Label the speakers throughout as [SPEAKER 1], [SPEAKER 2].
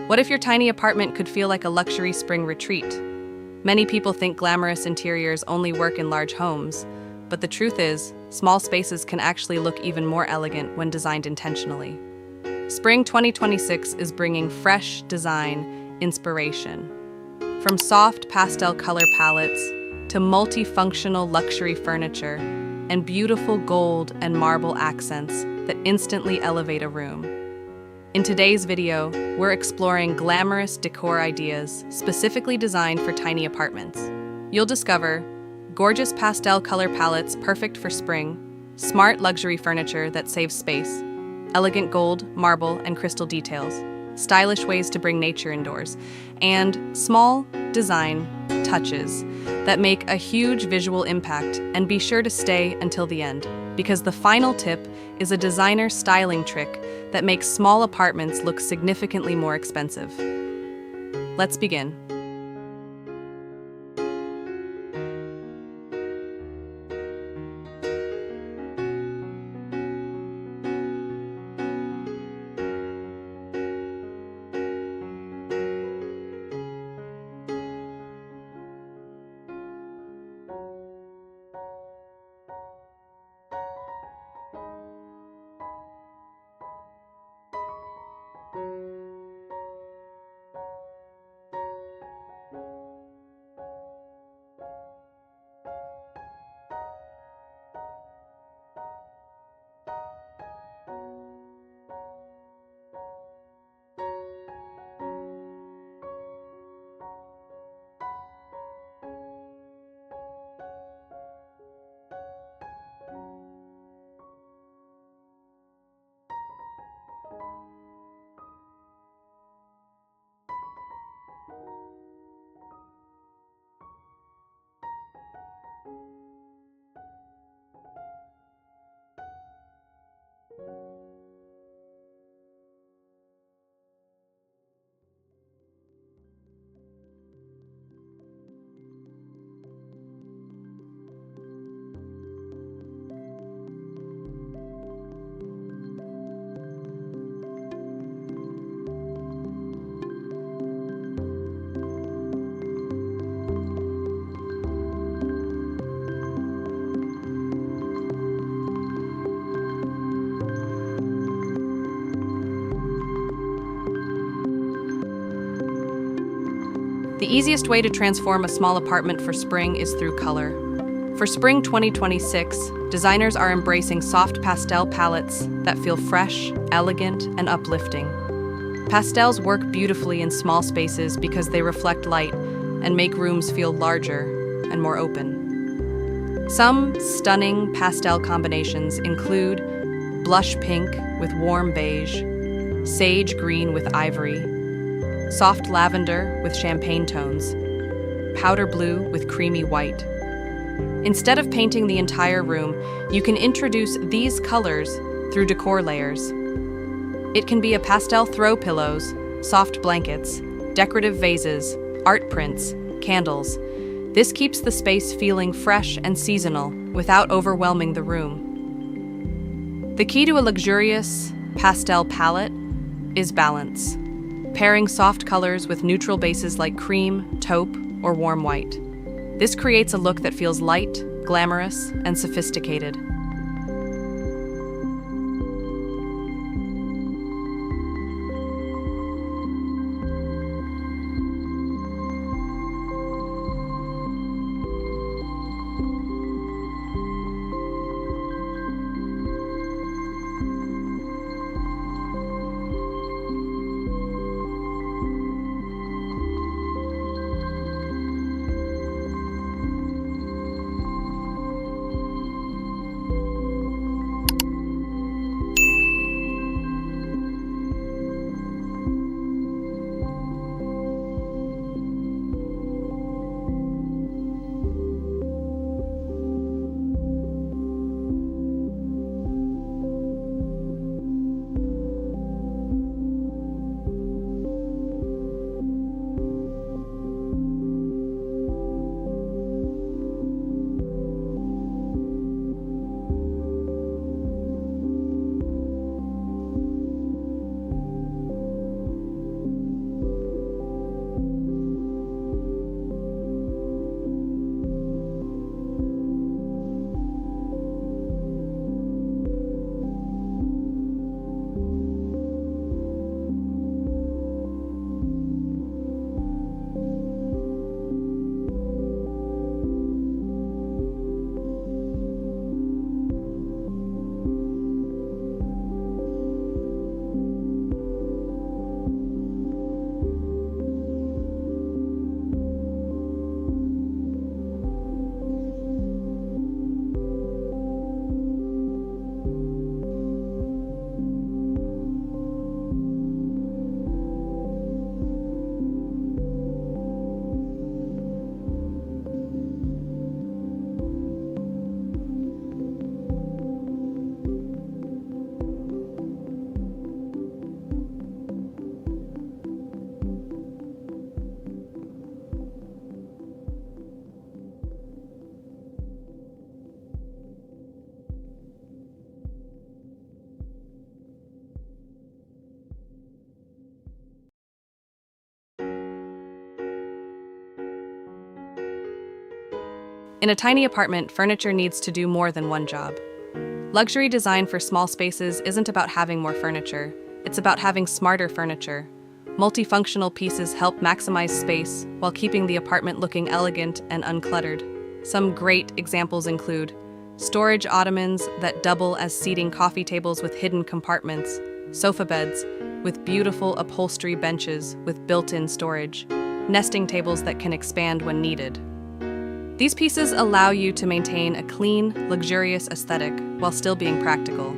[SPEAKER 1] What if your tiny apartment could feel like a luxury spring retreat? Many people think glamorous interiors only work in large homes, but the truth is, small spaces can actually look even more elegant when designed intentionally. Spring 2026 is bringing fresh design inspiration. From soft pastel color palettes to multifunctional luxury furniture and beautiful gold and marble accents that instantly elevate a room. In today's video, we're exploring glamorous decor ideas specifically designed for tiny apartments. You'll discover gorgeous pastel color palettes perfect for spring, smart luxury furniture that saves space, elegant gold, marble, and crystal details, stylish ways to bring nature indoors, and small design touches that make a huge visual impact. And be sure to stay until the end, because the final tip is a designer styling trick that makes small apartments look significantly more expensive. Let's begin. The easiest way to transform a small apartment for spring is through color. For spring 2026, designers are embracing soft pastel palettes that feel fresh, elegant, and uplifting. Pastels work beautifully in small spaces because they reflect light and make rooms feel larger and more open. Some stunning pastel combinations include blush pink with warm beige, sage green with ivory, soft lavender with champagne tones, powder blue with creamy white. Instead of painting the entire room, you can introduce these colors through decor layers. It can be a pastel throw pillows, soft blankets, decorative vases, art prints, candles. This keeps the space feeling fresh and seasonal without overwhelming the room. The key to a luxurious pastel palette is balance. Pairing soft colors with neutral bases like cream, taupe, or warm white. This creates a look that feels light, glamorous, and sophisticated. In a tiny apartment, furniture needs to do more than one job. Luxury design for small spaces isn't about having more furniture, it's about having smarter furniture. Multifunctional pieces help maximize space while keeping the apartment looking elegant and uncluttered. Some great examples include storage ottomans that double as seating coffee tables with hidden compartments, sofa beds with beautiful upholstery benches with built-in storage, nesting tables that can expand when needed. These pieces allow you to maintain a clean, luxurious aesthetic while still being practical.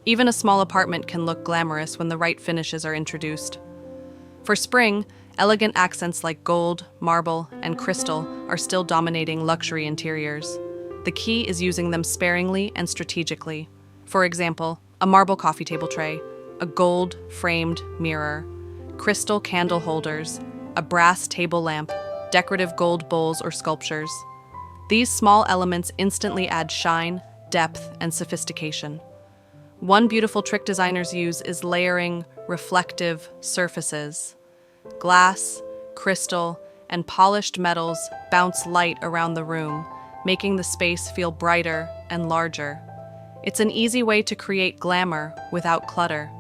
[SPEAKER 1] Even a small apartment can look glamorous when the right finishes are introduced. For spring, elegant accents like gold, marble, and crystal are still dominating luxury interiors. The key is using them sparingly and strategically. For example, a marble coffee table tray, a gold-framed mirror, crystal candle holders, a brass table lamp, decorative gold bowls or sculptures. These small elements instantly add shine, depth, and sophistication. One beautiful trick designers use is layering reflective surfaces. Glass, crystal, and polished metals bounce light around the room, making the space feel brighter and larger. It's an easy way to create glamour without clutter.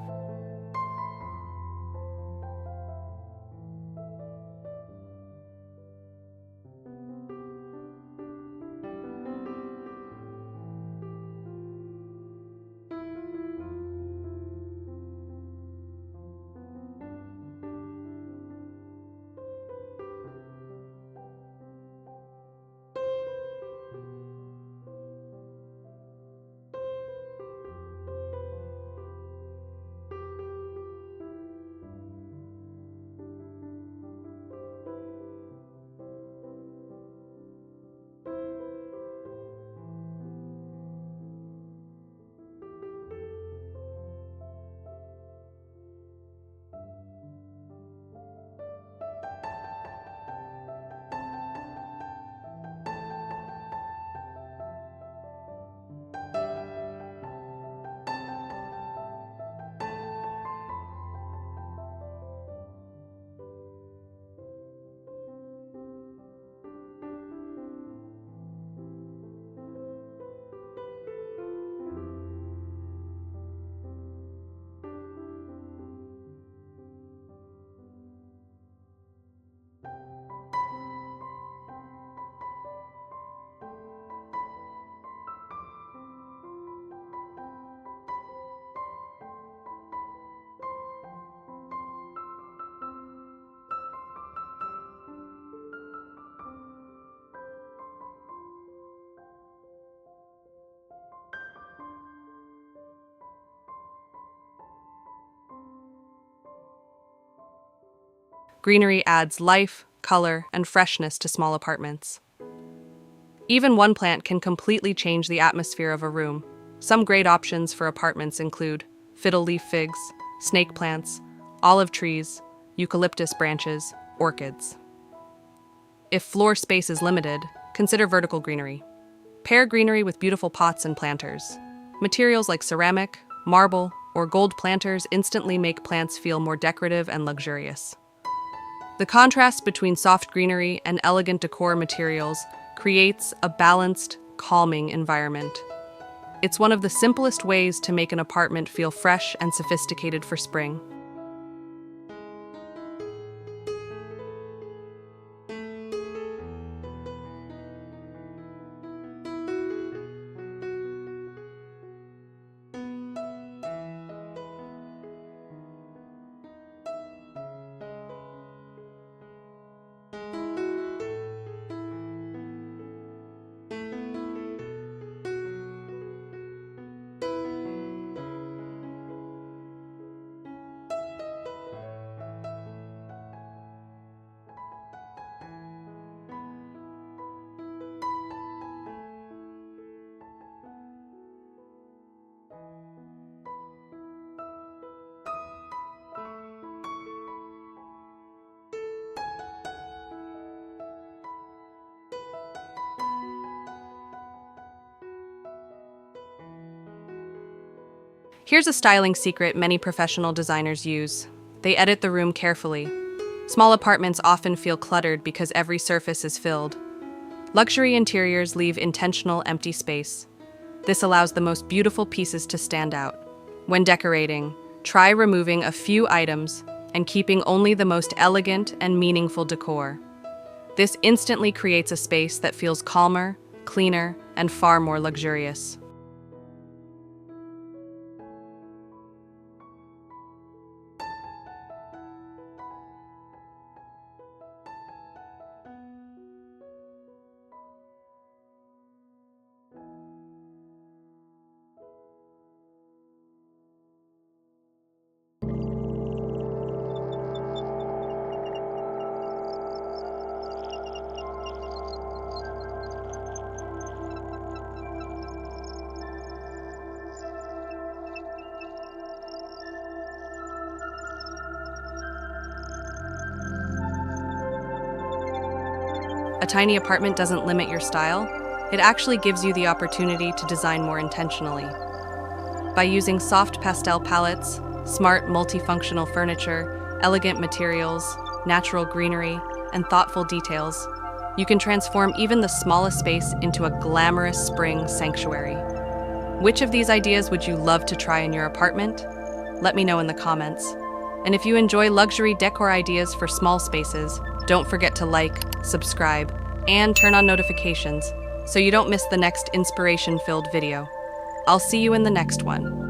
[SPEAKER 1] Greenery adds life, color, and freshness to small apartments. Even one plant can completely change the atmosphere of a room. Some great options for apartments include fiddle leaf figs, snake plants, olive trees, eucalyptus branches, orchids. If floor space is limited, consider vertical greenery. Pair greenery with beautiful pots and planters. Materials like ceramic, marble, or gold planters instantly make plants feel more decorative and luxurious. The contrast between soft greenery and elegant decor materials creates a balanced, calming environment. It's one of the simplest ways to make an apartment feel fresh and sophisticated for spring. Here's a styling secret many professional designers use. They edit the room carefully. Small apartments often feel cluttered because every surface is filled. Luxury interiors leave intentional empty space. This allows the most beautiful pieces to stand out. When decorating, try removing a few items and keeping only the most elegant and meaningful decor. This instantly creates a space that feels calmer, cleaner, and far more luxurious. A tiny apartment doesn't limit your style. It actually gives you the opportunity to design more intentionally. By using soft pastel palettes, smart multifunctional furniture, elegant materials, natural greenery, and thoughtful details, you can transform even the smallest space into a glamorous spring sanctuary. Which of these ideas would you love to try in your apartment? Let me know in the comments. And if you enjoy luxury decor ideas for small spaces, don't forget to like, subscribe, and turn on notifications so you don't miss the next inspiration-filled video. I'll see you in the next one.